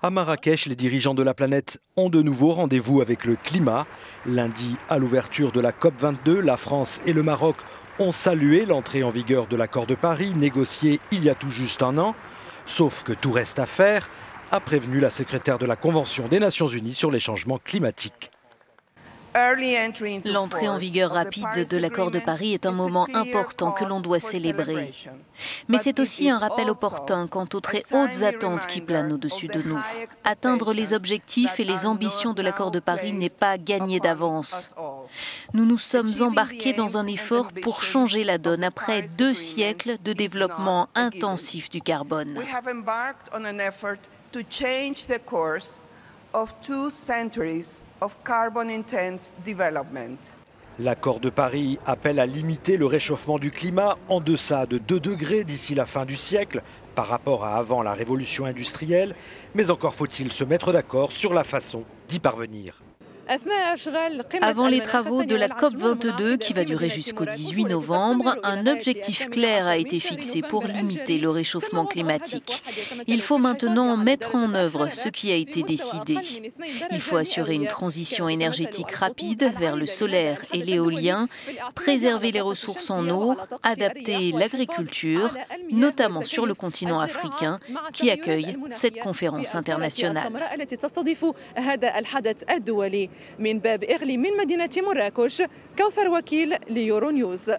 À Marrakech, les dirigeants de la planète ont de nouveau rendez-vous avec le climat. Lundi, à l'ouverture de la COP22, la France et le Maroc ont salué l'entrée en vigueur de l'accord de Paris, négocié il y a tout juste un an. Sauf que tout reste à faire, a prévenu la secrétaire de la Convention des Nations Unies sur les changements climatiques. L'entrée en vigueur rapide de l'accord de Paris est un moment important que l'on doit célébrer. Mais c'est aussi un rappel opportun quant aux très hautes attentes qui planent au-dessus de nous. Atteindre les objectifs et les ambitions de l'accord de Paris n'est pas gagné d'avance. Nous nous sommes embarqués dans un effort pour changer la donne après 2 siècles de développement intensif du carbone. L'accord de Paris appelle à limiter le réchauffement du climat en deçà de 2 degrés d'ici la fin du siècle par rapport à avant la révolution industrielle, mais encore faut-il se mettre d'accord sur la façon d'y parvenir. Avant les travaux de la COP22, qui va durer jusqu'au 18 novembre, un objectif clair a été fixé pour limiter le réchauffement climatique. Il faut maintenant mettre en œuvre ce qui a été décidé. Il faut assurer une transition énergétique rapide vers le solaire et l'éolien, préserver les ressources en eau, adapter l'agriculture, notamment sur le continent africain, qui accueille cette conférence internationale. من باب إغلي من مدينة مراكش، كوثر وكيل ليورو نيوز.